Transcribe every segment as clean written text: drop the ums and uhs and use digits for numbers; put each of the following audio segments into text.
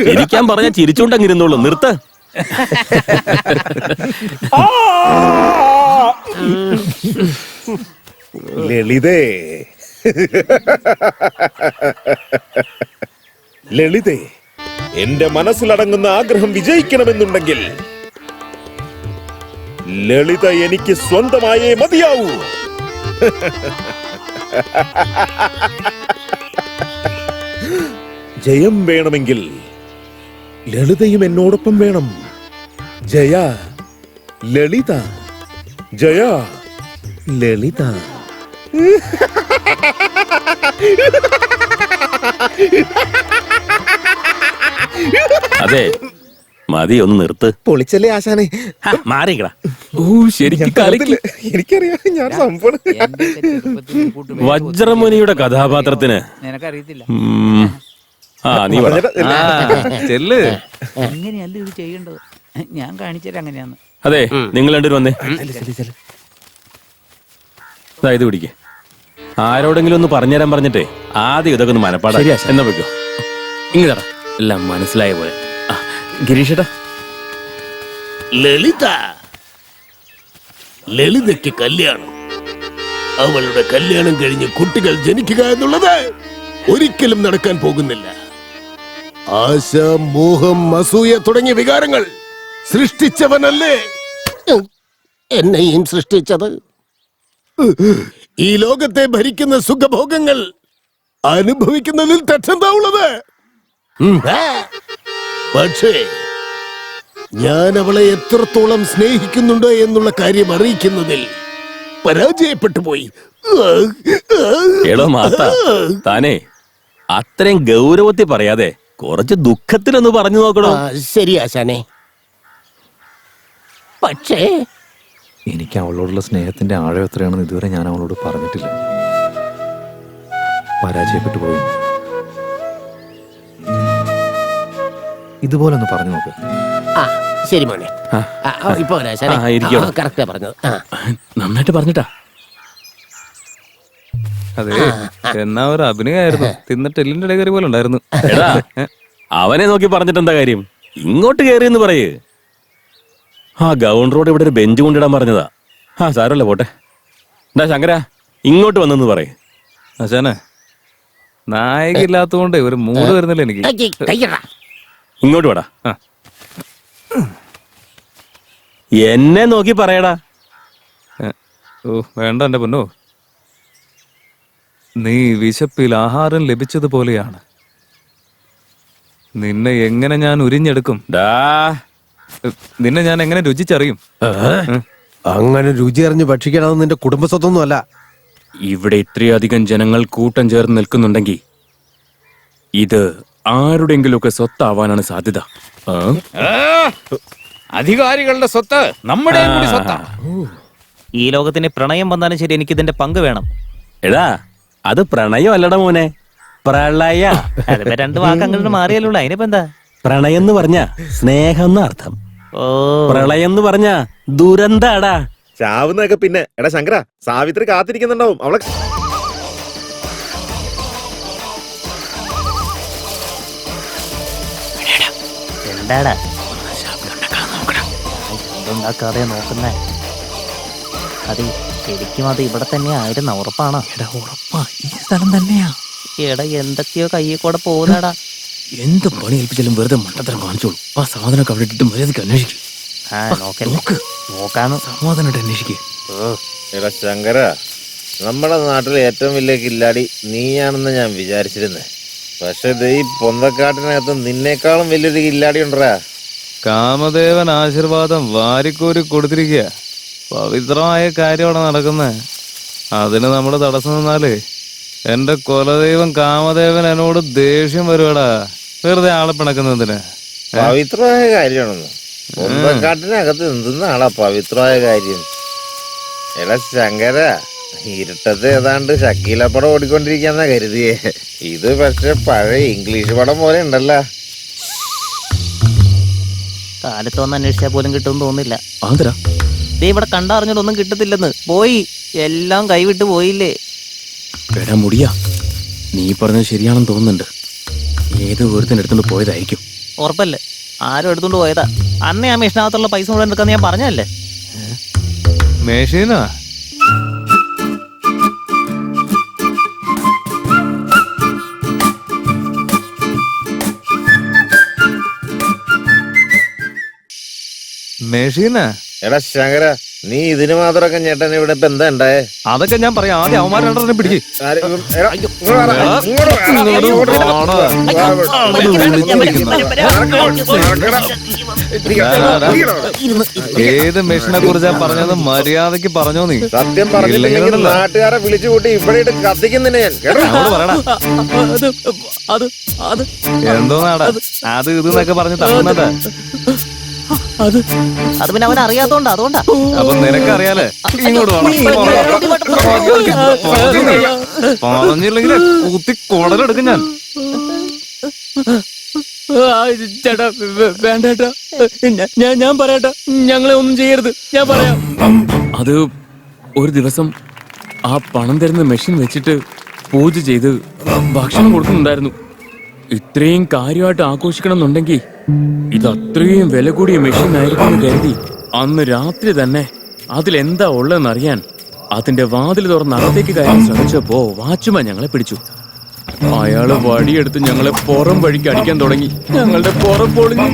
ചിരിക്കാൻ പറഞ്ഞാൽ ചിരിച്ചോണ്ടങ്ങിരുന്നോളൂ. നിർത്ത്. ലളിതേ, ലളിതേ, എന്റെ മനസ്സിലടങ്ങുന്ന ആഗ്രഹം വിജയിക്കണമെന്നുണ്ടെങ്കിൽ ലളിത എനിക്ക് സ്വന്തമായേ മതിയാവൂ. ജയം വേണമെങ്കിൽ ലളിതയും എന്നോടൊപ്പം വേണം. ജയ ലളിത, ജയ ലളിത. അതെ, മതി, ഒന്ന് നിർത്ത്. പൊളിച്ചല്ലേ ആശാനെ? മാറിക്കടാ. ശരിക്കും എനിക്കറിയാം, ഞാൻ സംഭവം. വജ്രമുനിയുടെ കഥാപാത്രത്തിന് നിനക്കറിയത്തില്ല. നീ ചെല്ല്. എങ്ങനെയല്ല ഇത് ചെയ്യേണ്ടത്, ഞാൻ കാണിച്ചത് അങ്ങനെയാന്ന്. അതെ, നിങ്ങൾ രണ്ടുപേരും വന്നേ. ഇത് പിടിക്കേ. ആരോടെങ്കിലും ഒന്ന് പറഞ്ഞുതരാൻ പറഞ്ഞിട്ടേ ആദ്യം ഇതൊക്കെ ഒന്ന് മനപ്പാടാ. എന്നാ വെക്കോ, ഇങ്ങടാ. എല്ലാം മനസ്സിലായ പോലെ. ഗിരീഷേട്ടാ, ലളിത, ലളിതയ്ക്ക് കല്യാണം, അവളുടെ കല്യാണം കഴിഞ്ഞ് കുട്ടികൾ ജനിക്കുക എന്നുള്ളത് ഒരിക്കലും നടക്കാൻ പോകുന്നില്ല. ആശ, മോഹം, അസൂയ തുടങ്ങിയ വികാരങ്ങൾ സൃഷ്ടിച്ചവനല്ലേ എന്നെയും സൃഷ്ടിച്ചത്. ഈ ലോകത്തെ ഭരിക്കുന്ന സുഖഭോഗങ്ങൾ അനുഭവിക്കുന്നതിൽ തെറ്റെന്താ ഉള്ളത്? പക്ഷേ ഞാൻ അവളെ എത്രത്തോളം സ്നേഹിക്കുന്നുണ്ട് എന്നുള്ള കാര്യം അറിയിക്കുന്നതിൽ പരാജയപ്പെട്ടു പോയി. എടോ മാത്ത, താനേ അത്രയും ഗൗരവത്തിൽ പറയാതെ കുറച്ച് ദുഃഖത്തിലൊന്ന് പറഞ്ഞു നോക്കണോ? ശരി ആശാനെ, പക്ഷേ എനിക്ക് അവളോടുള്ള സ്നേഹത്തിന്റെ ആഴം എത്രയാണെന്ന് ഇതുവരെ ഞാൻ അവളോട് പറഞ്ഞിട്ടില്ല. പരാജയപ്പെട്ടു പോയി. ഇതുപോലെ ഒന്ന് പറഞ്ഞു നോക്ക്. ശരി മോനെ, ഇപ്പൊ കറക്റ്റാ പറഞ്ഞത്. നന്നായിട്ട് പറഞ്ഞിട്ടാ. അതെ, എന്നാ ഒരു അഭിനയമായിരുന്നു. തിന്നിട്ട് എല്ലിന്റെ ഇടകറി പോലെ ഉണ്ടായിരുന്നു. അവനെ നോക്കി പറഞ്ഞിട്ട് എന്താ കാര്യം? ഇങ്ങോട്ട് കയറിയെന്ന് പറയേ. ഗൗണ്ടറോട് ഇവിടെ ഒരു ബെഞ്ച് കൊണ്ടിടാൻ പറഞ്ഞതാ. സാരമല്ല, പോട്ടെ. എന്താ ശങ്കര, ഇങ്ങോട്ട് വന്നെന്ന് പറയേ. ആശാനെ, നായകില്ലാത്തതുകൊണ്ട് ഒരു മൂഡ് വരുന്നില്ല എനിക്ക്. ഇങ്ങോട്ട് വേടാ. എന്നെ നോക്കി പറയടാ. വേണ്ട എന്റെ പൊന്നോ, നീ വിശപ്പിൽ ആഹാരം ലഭിച്ചതുപോലെയാണ്. നിന്നെ എങ്ങനെ ഞാൻ ഉരിഞ്ഞെടുക്കും? നിന്നെ ഞാൻ എങ്ങനെ രുചിച്ചറിയും? അങ്ങനെ രുചി അറിഞ്ഞ് ഭക്ഷിക്കണമെന്ന് നിന്റെ കുടുംബസ്വത്തൊന്നും അല്ല. ഇവിടെ ഇത്രയധികം ജനങ്ങൾ കൂട്ടം ചേർന്ന് നിൽക്കുന്നുണ്ടെങ്കിൽ ഇത് ആരുടെങ്കിലുമൊക്കെ സ്വത്താവാനാണ് സാധ്യത. അധികാരികളുടെ സ്വത്ത് നമ്മുടെ കൂടി സ്വത്താണ്. ഈ ലോകത്തിന് പ്രണയം വന്നാലും ശരി, എനിക്ക് ഇതിന്റെ പങ്ക് വേണം. എടാ, അത് പ്രണയം അല്ലട മോനെ, പ്രളയ. അതിപ്പോ രണ്ട് വാക്ക് അങ്ങോട്ട് മാറിയല്ലോ. അതിനിപ്പോ എന്താ? പ്രണയം എന്ന് പറഞ്ഞ സ്നേഹം എന്നർത്ഥം. പ്രളയം എന്ന് പറഞ്ഞ ദുരന്താടാ. ചാവുന്നൊക്കെ പിന്നെ. എടാ ശങ്കര, സാവിത്രി കാത്തിരിക്കുന്നുണ്ടാവും അവളെ. എന്താടാ ഉണ്ടാക്കാതെ നോക്കുന്നേ? അതെ, ശരിക്കും അത് ഇവിടെ തന്നെ ആയിരുന്നു. ഉറപ്പാണോ? ഉറപ്പാ, ഈ സ്ഥലം തന്നെയാ. എടാ, എന്തൊക്കെയോ കയ്യിൽ കൂടെ പോകുന്നടാ. എന്ത് പണി ഏൽപ്പിച്ചാലും വെറുതെ മണ്ടത്തരം കാണിച്ചോളൂ. ആ സാധനമൊക്കെ അവിടെ ഇട്ടിട്ട് മര്യാദക്ക് അന്വേഷിക്കും. നോക്കാന്ന് സമാധാനമായിട്ട് അന്വേഷിക്കേ. എടാ ശങ്കര, നമ്മുടെ നാട്ടിലെ ഏറ്റവും വലിയ കില്ലാടി നീയാണെന്ന് ഞാൻ വിചാരിച്ചിരുന്നേ. പക്ഷെ ഈ പൊന്തക്കാട്ടിനകത്ത് നിന്നേക്കാളും വലിയൊരു കില്ലാടി ഉണ്ടറാ. കാമദേവൻ ആശീർവാദം വാരിക്കോരി കൊടുത്തിരിക്കുക. പവിത്രമായ കാര്യമാണ് നടക്കുന്നത്. അതിന് നമ്മൾ തടസ്സം നിന്നാലേ എന്റെ കുലദൈവം കാമദേവൻ എന്നോട് ദേഷ്യം വരുവാടാ. വെറുതെ ആളെ പിണക്കുന്നതിന്. പവിത്രമായ കാര്യമാണെന്ന് പൊന്തക്കാട്ടിനകത്ത് എന്തെന്നാളാ പവിത്രമായ കാര്യം? എടാ ശങ്കര, ഇരുട്ടത്ത് ഏതാണ്ട് ഷക്കീല പടം ഓടിക്കൊണ്ടിരിക്കാന്നാ കരുതിയേ. ഇത് പക്ഷെ പഴയ ഇംഗ്ലീഷ് പടം പോലെ ഉണ്ടല്ലോ. കാലത്ത് വന്ന് അന്വേഷിച്ചാൽ പോലും കിട്ടുമെന്ന് തോന്നുന്നില്ല. ആന്തരാ ദേ ഇവിടെ കണ്ടറിഞ്ഞിട്ടൊന്നും കിട്ടത്തില്ലെന്ന്. പോയി, എല്ലാം കൈവിട്ട് പോയില്ലേ. എടാ മുടിയാ, നീ പറഞ്ഞത് ശരിയാണെന്ന് തോന്നുന്നുണ്ട്. ഏത് ഒരുത്തിന് എടുത്തോണ്ട് പോയതായിരിക്കും. ഉറപ്പല്ലേ? ആരും എടുത്തോണ്ട് പോയതാ. അന്നേ ആ മെഷീനകത്തുള്ള പൈസ മുഴുവൻ എടുക്കാന്ന് ഞാൻ പറഞ്ഞല്ലേ. മേശീനാ മേശീനാ എടാ ശങ്കര, നീ ഇതിന് മാത്രമൊക്കെ ഞെട്ടൻ ഇവിടെ ഇപ്പൊ എന്താ ഉണ്ടായേ? അതൊക്കെ ഞാൻ പറയാം. ആദ്യം അവന്മാർ രണ്ടെണ്ണം പിടിക്ക്. ആര്? എടാ, ഇങ്ങോട്ട് വാടാ, ഇങ്ങോട്ട് വാ. ഏത് മെഷീനെ കുറിച്ചാ പറഞ്ഞത് മര്യാദക്ക് പറഞ്ഞോ നീ. സത്യം പറഞ്ഞില്ലെങ്കിൽ നാട്ടുകാരെ വിളിച്ചു കൂട്ടി ഇവിടെ ഇട്ട് കത്തിക്കുന്നില്ല ഞാൻ. കേട്ടോ? അങ്ങോട്ട് പറയടാ. എന്തോ നാടാ അത് ഇത് എന്നൊക്കെ പറഞ്ഞ് തട്ടുന്നത്. അത് പിന്നെ അവൻ അറിയാത്തോണ്ടാ, അതുകൊണ്ടാ. അപ്പൊ നിനക്കറിയാലേ. ഇങ്ങോട്ട് പറഞ്ഞില്ലെങ്കിൽ കുത്തി കുടലെടുക്കും ഞാൻ. ചേട്ടാ വേണ്ടേട്ടാ, ഞാൻ പറയട്ടെ, ഞങ്ങളെ ഒന്നും ചെയ്യരുത്, ഞാൻ പറയാം. അത് ഒരു ദിവസം ആ പണം തരുന്ന മെഷീൻ വെച്ചിട്ട് പൂജ ചെയ്ത് ഭക്ഷണം കൊടുക്കുന്നുണ്ടായിരുന്നു. ഇത്രയും കാര്യമായിട്ട് ആഘോഷിക്കണം എന്നുണ്ടെങ്കിൽ ഇത് അത്രയും വില കൂടിയ മെഷീൻ ആയിരിക്കും കരുതി അന്ന് രാത്രി തന്നെ അതിലെന്താ ഉള്ളതെന്നറിയാൻ അതിന്റെ വാതിൽ തുറന്ന് അകത്തേക്ക് കയറാൻ ശ്രമിച്ചപ്പോ വാച്ച്മാൻ ഞങ്ങളെ പിടിച്ചു. അയാള് വടിയെടുത്ത് ഞങ്ങളെ പുറം വഴിക്ക് അടിക്കാൻ തുടങ്ങി. ഞങ്ങളുടെ പുറം പൊളിഞ്ഞു.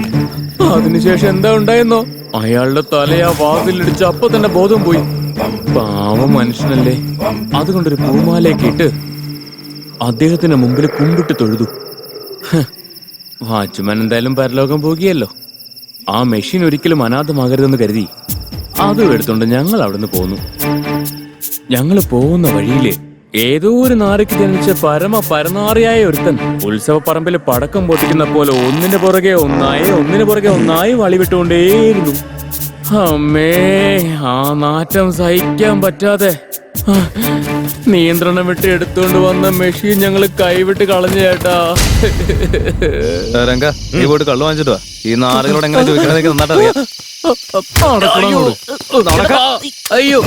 അതിനുശേഷം എന്താ ഉണ്ടായെന്നോ, അയാളുടെ തല ആ വാതിലിടിച്ച് അപ്പൊ തന്നെ ബോധം പോയി. പാവം മനുഷ്യനല്ലേ. അതുകൊണ്ടൊരു പൂമാലയൊക്കെ ഇട്ട് അദ്ദേഹത്തിന് മുമ്പിൽ കുമ്പിട്ട് തൊഴുതു. വാച്ച്മാൻ എന്തായാലും പരലോകം പോകിയല്ലോ. ആ മെഷീൻ ഒരിക്കലും അനാഥമാകരുതെന്ന് കരുതി അതും എടുത്തോണ്ട് ഞങ്ങൾ അവിടുന്ന് പോന്നു. ഞങ്ങൾ പോകുന്ന വഴിയില് ഏതോ ഒരു നാരയ്ക്ക് ജനിച്ച പരനാറിയായ ഒരുത്തൻ ഉത്സവപ്പറമ്പിൽ പടക്കം പൊട്ടിക്കുന്ന പോലെ ഒന്നിന് പുറകെ ഒന്നായി വളിവിട്ടുകൊണ്ടേയിരുന്നു. അമ്മേ, ആ നാറ്റം സഹിക്കാൻ പറ്റാതെ നിയന്ത്രണം വിട്ട് എടുത്തുകൊണ്ട് വന്ന മെഷീൻ ഞങ്ങള് കൈവിട്ട് കളഞ്ഞു ചേട്ടാ. രംഗ, നീ പോയിട്ട് കള്ളു വാങ്ങിച്ചിട്ട് വാ. ഈ നാടുകളോട് എങ്ങനെ ചോദിക്കണമെന്നൊക്കെ നന്നായിട്ട് അറിയാം. അയ്യോ